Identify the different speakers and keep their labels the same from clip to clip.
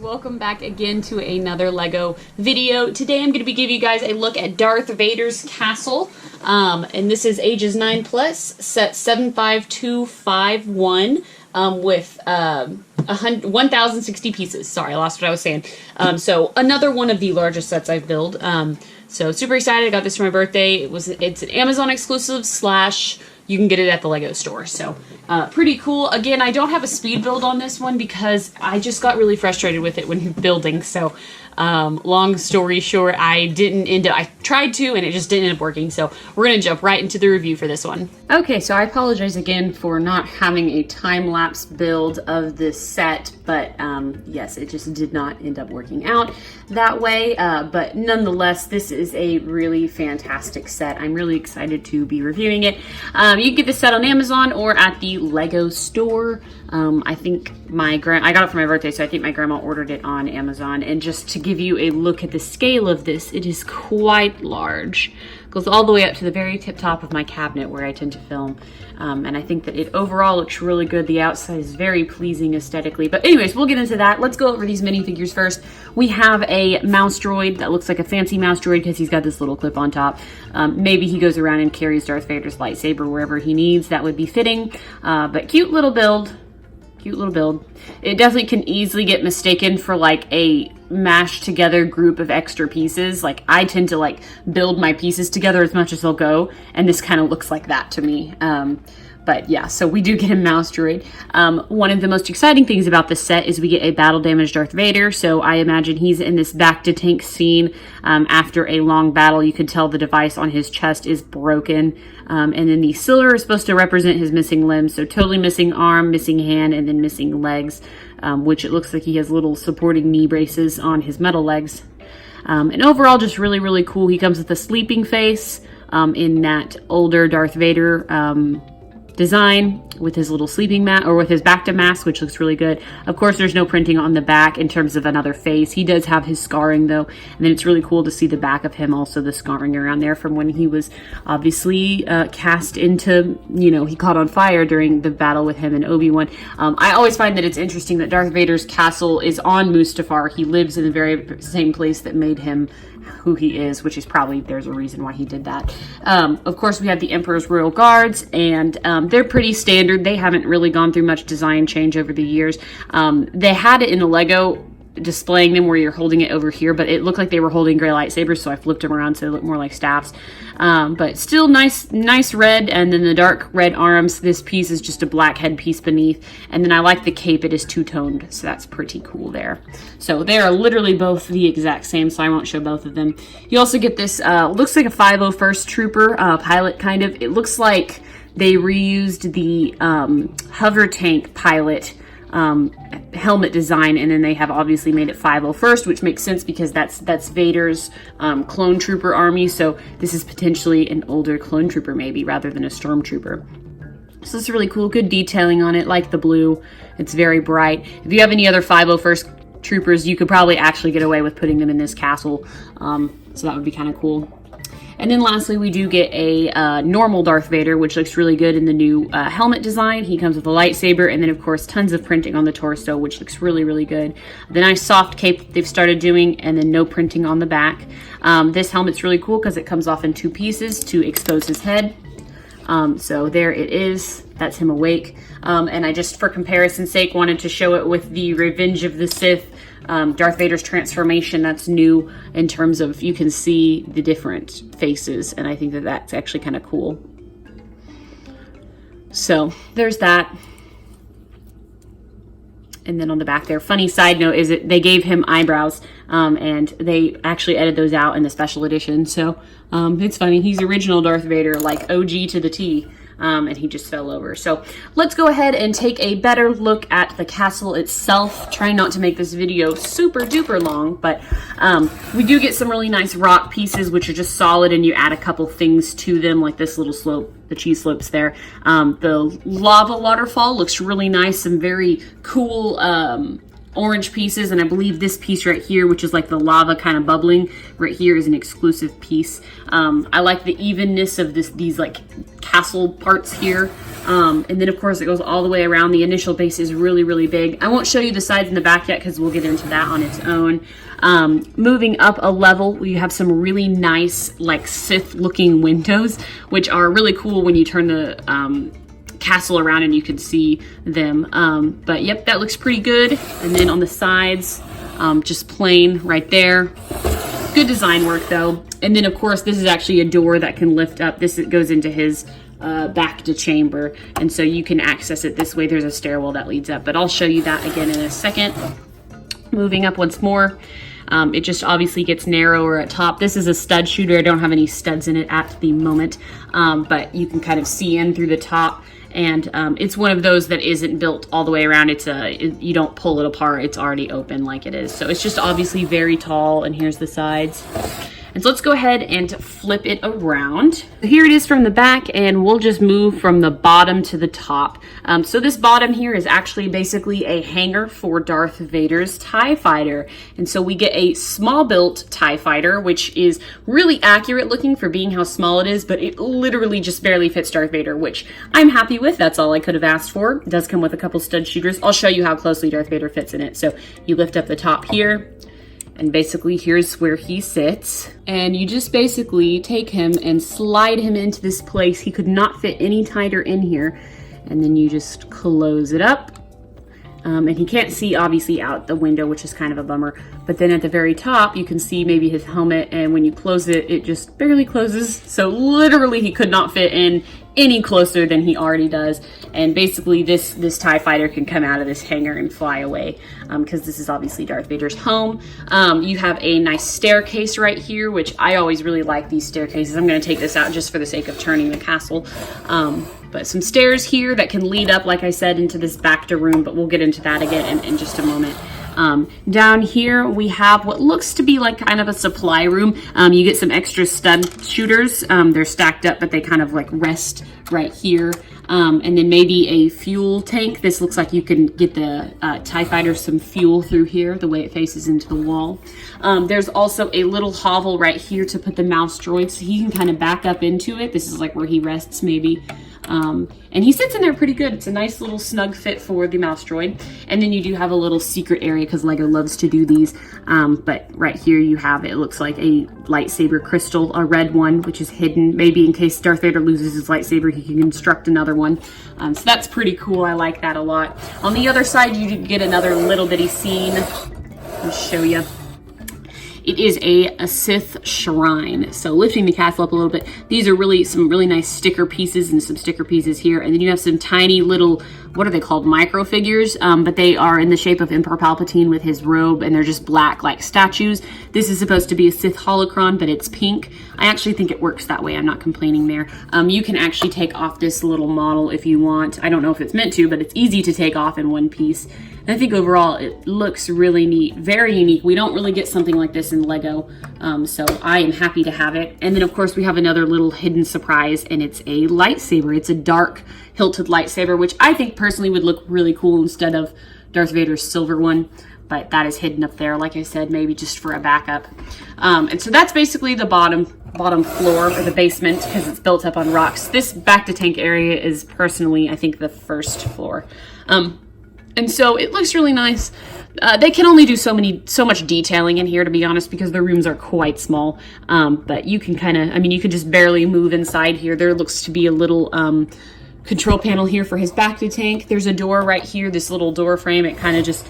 Speaker 1: welcome back again to another Lego video. Today I'm going to be giving you guys a look at Darth Vader's castle, and this is ages 9 plus, set 75251, with 1,060 pieces. Sorry, I lost what I was saying. So another one of the largest sets I've built. So super excited. I got this for my birthday. It's an Amazon exclusive / you can get it at the Lego store. So pretty cool. Again, I don't have a speed build on this one because I just got really frustrated with it when building. So long story short, I tried to and it just didn't end up working. So we're gonna jump right into the review for this one. Okay, so I apologize again for not having a time-lapse build of this set, but yes, it just did not end up working out that way. But nonetheless, this is a really fantastic set. I'm really excited to be reviewing it. You can get this set on Amazon or at the Lego store. I think I got it for my birthday, so I think my grandma ordered it on Amazon. And just to give you a look at the scale of this, it is quite large. It goes all the way up to the very tip top of my cabinet where I tend to film. And I think that it overall looks really good. The outside is very pleasing aesthetically. But anyways, we'll get into that. Let's go over these minifigures first. We have a mouse droid that looks like a fancy mouse droid because he's got this little clip on top. Maybe he goes around and carries Darth Vader's lightsaber wherever he needs. That would be fitting. But cute little build. Cute little build. It definitely can easily get mistaken for like a mashed together group of extra pieces. Like I tend to like build my pieces together as much as they'll go, and this kind of looks like that to me. But yeah, so we do get a mouse droid. One of the most exciting things about this set is we get a battle damaged Darth Vader. So I imagine he's in this Bacta tank scene after a long battle. You can tell the device on his chest is broken. And then the silver is supposed to represent his missing limbs. So totally missing arm, missing hand, and then missing legs, which it looks like he has little supporting knee braces on his metal legs. And overall, just really, really cool. He comes with a sleeping face in that older Darth Vader design with his little sleeping mat, or with his Bacta mask, which looks really good. Of course, there's no printing on the back in terms of another face. He does have his scarring though, and then it's really cool to see the back of him, also the scarring around there from when he was obviously cast into, he caught on fire during the battle with him and Obi-Wan. I always find that it's interesting that Darth Vader's castle is on Mustafar. He lives in the very same place that made him who he is, which is probably, there's a reason why he did that. Of course, we have the Emperor's Royal Guards, and they're pretty standard. They haven't really gone through much design change over the years. They had it in the Lego displaying them where you're holding it over here, but it looked like they were holding gray lightsabers, so I flipped them around so they look more like staffs. But still nice red, and then the dark red arms. This piece is just a black headpiece beneath, and then I like the cape. It is two-toned, so that's pretty cool there. So they are literally both the exact same, so I won't show both of them. You also get this, looks like a 501st Trooper pilot, kind of. It looks like they reused the hover tank pilot helmet design, and then they have obviously made it 501st, which makes sense because that's Vader's clone trooper army. So this is potentially an older clone trooper maybe rather than a stormtrooper. So it's really cool. Good detailing on it, like the blue. It's very bright. If you have any other 501st troopers, you could probably actually get away with putting them in this castle. So that would be kind of cool. And then lastly, we do get a normal Darth Vader, which looks really good in the new helmet design. He comes with a lightsaber, and then of course tons of printing on the torso, which looks really, really good. The nice soft cape they've started doing, and then no printing on the back. This helmet's really cool because it comes off in 2 pieces to expose his head. So there it is. That's him awake. And I just, for comparison's sake, wanted to show it with the Revenge of the Sith Darth Vader's transformation. That's new in terms of, you can see the different faces, and I think that that's actually kind of cool. So there's that. And then on the back there, funny side note is that they gave him eyebrows, and they actually edited those out in the special edition. So it's funny. He's original Darth Vader, like OG to the T. And he just fell over. So let's go ahead and take a better look at the castle itself. Trying not to make this video super duper long, but we do get some really nice rock pieces, which are just solid, and you add a couple things to them, like this little slope, the cheese slopes there. The lava waterfall looks really nice. Some very cool orange pieces, and I believe this piece right here, which is like the lava kind of bubbling right here, is an exclusive piece. I like the evenness of these like castle parts here. And then of course it goes all the way around. The initial base is really, really big. I won't show you the sides and the back yet because we'll get into that on its own. Moving up a level, we have some really nice like Sith looking windows, which are really cool when you turn the castle around and you can see them. But yep, that looks pretty good. And then on the sides, just plain right there. Good design work though. And then of course this is actually a door that can lift up. This goes into his Bacta chamber, and so you can access it this way. There's a stairwell that leads up, but I'll show you that again in a second. Moving up once more, it just obviously gets narrower at top. This is a stud shooter. I don't have any studs in it at the moment, but you can kind of see in through the top. And it's one of those that isn't built all the way around. You don't pull it apart. It's already open like it is. So it's just obviously very tall, and here's the sides. And so let's go ahead and flip it around. Here it is from the back, and we'll just move from the bottom to the top. So this bottom here is actually basically a hangar for Darth Vader's TIE fighter. And so we get a small built TIE fighter, which is really accurate looking for being how small it is, but it literally just barely fits Darth Vader, which I'm happy with. That's all I could have asked for. It does come with a couple stud shooters. I'll show you how closely Darth Vader fits in it. So you lift up the top here, and basically here's where he sits. And you just basically take him and slide him into this place. He could not fit any tighter in here. And then you just close it up. And he can't see obviously out the window, which is kind of a bummer. But then at the very top, you can see maybe his helmet, and when you close it, it just barely closes. So literally he could not fit in any closer than he already does. And basically this TIE fighter can come out of this hangar and fly away, because this is obviously Darth Vader's home. You have a nice staircase right here, which I always really like these staircases. I'm going to take this out just for the sake of turning the castle. But some stairs here that can lead up, like I said, into this Bacta room, but we'll get into that again in just a moment. Down here we have what looks to be like kind of a supply room. You get some extra stud shooters. They're stacked up, but they kind of like rest right here. And then maybe a fuel tank. This looks like you can get the TIE fighter some fuel through here, the way it faces into the wall. There's also a little hovel right here to put the mouse droid, so he can kind of back up into it. This is like where he rests maybe. And he sits in there pretty good. It's a nice little snug fit for the mouse droid. And then you do have a little secret area because LEGO loves to do these. But right here you have, it looks like a lightsaber crystal, a red one, which is hidden. Maybe in case Darth Vader loses his lightsaber, he can construct another one. So that's pretty cool. I like that a lot. On the other side, you get another little bitty scene. I'll show you. It is a Sith shrine. So lifting the castle up a little bit, these are really some really nice sticker pieces and some sticker pieces here. And then you have some tiny little, what are they called? Micro figures, but they are in the shape of Emperor Palpatine with his robe, and they're just black like statues. This is supposed to be a Sith holocron, but it's pink. I actually think it works that way. I'm not complaining there. You can actually take off this little model if you want. I don't know if it's meant to, but it's easy to take off in one piece. And I think overall it looks really neat, very unique. We don't really get something like this in LEGO, so I am happy to have it. And then of course we have another little hidden surprise, and it's a lightsaber. It's a dark hilted lightsaber, which I think personally would look really cool instead of Darth Vader's silver one. But that is hidden up there, like I said, maybe just for a backup. And so that's basically the bottom floor, or the basement, because it's built up on rocks. This Bacta tank area is personally, I think, the first floor. And so it looks really nice. They can only do so much detailing in here, to be honest, because the rooms are quite small. But you can kind of, I mean, you could just barely move inside here. There looks to be a little control panel here for his Bacta tank. There's a door right here, this little door frame. It kind of just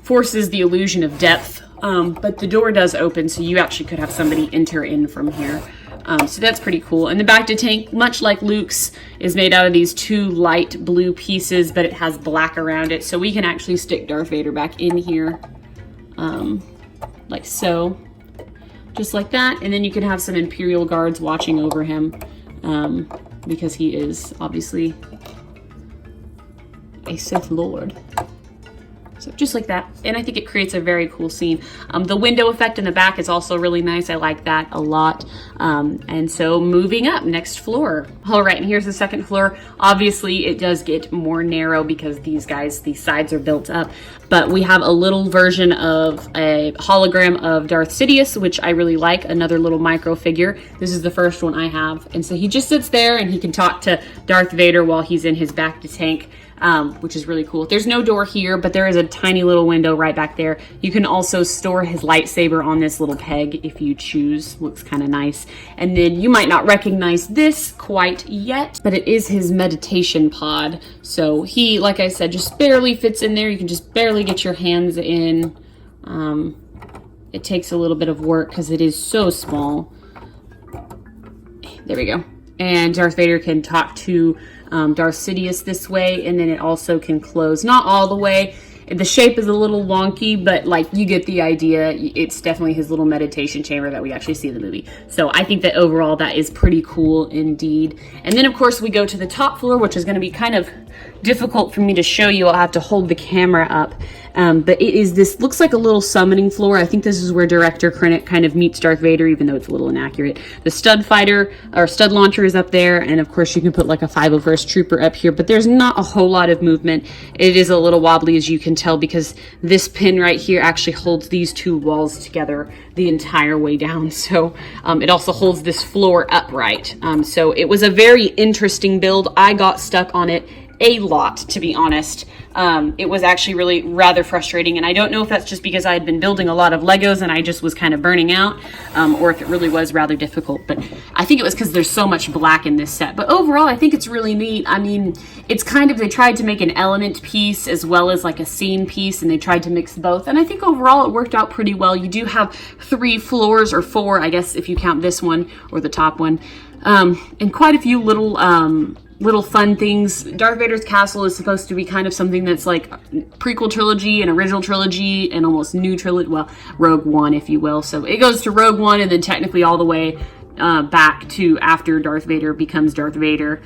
Speaker 1: forces the illusion of depth. But the door does open, so you actually could have somebody enter in from here. So that's pretty cool. And the Bacta tank, much like Luke's, is made out of these two light blue pieces, but it has black around it. So we can actually stick Darth Vader back in here, like so, just like that. And then you can have some Imperial guards watching over him, because he is obviously a Sith Lord. So just like that. And I think it creates a very cool scene. The window effect in the back is also really nice. I like that a lot. And so moving up, next floor. All right, and here's the second floor. Obviously it does get more narrow because these sides are built up. But we have a little version of a hologram of Darth Sidious, which I really like, another little micro figure. This is the first one I have. And so he just sits there and he can talk to Darth Vader while he's in his Bacta tank. Which is really cool. There's no door here, but there is a tiny little window right back there. You can also store his lightsaber on this little peg if you choose. Looks kind of nice. And then you might not recognize this quite yet, but it is his meditation pod. So he, like I said, just barely fits in there. You can just barely get your hands in. It takes a little bit of work because it is so small. There we go. And Darth Vader can talk to Darth Sidious this way, and then it also can close, not all the way. The shape is a little wonky, but like you get the idea. It's definitely his little meditation chamber that we actually see in the movie. So I think that overall that is pretty cool indeed. And then of course we go to the top floor, which is going to be kind of difficult for me to show you. I'll have to hold the camera up. But it is this, looks like a little summoning floor. I think this is where Director Krennic kind of meets Darth Vader, even though it's a little inaccurate. The stud fighter, or stud launcher is up there, and of course you can put like a 501st Trooper up here, but there's not a whole lot of movement. It is a little wobbly, as you can tell, because this pin right here actually holds these two walls together the entire way down. So it also holds this floor upright. So it was a very interesting build. I got stuck on it a lot, to be honest. It was actually really rather frustrating, and I don't know if that's just because I had been building a lot of Legos and I just was kind of burning out, or if it really was rather difficult, but I think it was because there's so much black in this set. But overall, I think it's really neat. I mean, it's kind of, they tried to make an element piece as well as like a scene piece, and they tried to mix both, and I think overall it worked out pretty well. You do have 3 floors, or 4, I guess, if you count this one, or the top one, and quite a few little fun things. Darth Vader's castle is supposed to be kind of something that's like prequel trilogy and original trilogy and almost new trilogy, well, Rogue One, if you will. So it goes to Rogue One and then technically all the way back to after Darth Vader becomes Darth Vader.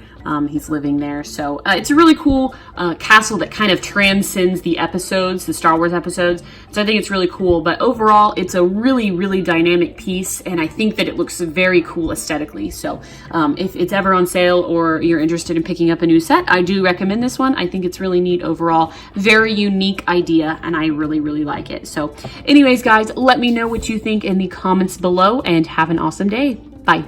Speaker 1: He's living there. So it's a really cool castle that kind of transcends the episodes, the Star Wars episodes. So I think it's really cool. But overall, it's a really, really dynamic piece. And I think that it looks very cool aesthetically. So if it's ever on sale or you're interested in picking up a new set, I do recommend this one. I think it's really neat overall. Very unique idea. And I really, really like it. So anyways, guys, let me know what you think in the comments below and have an awesome day. Bye.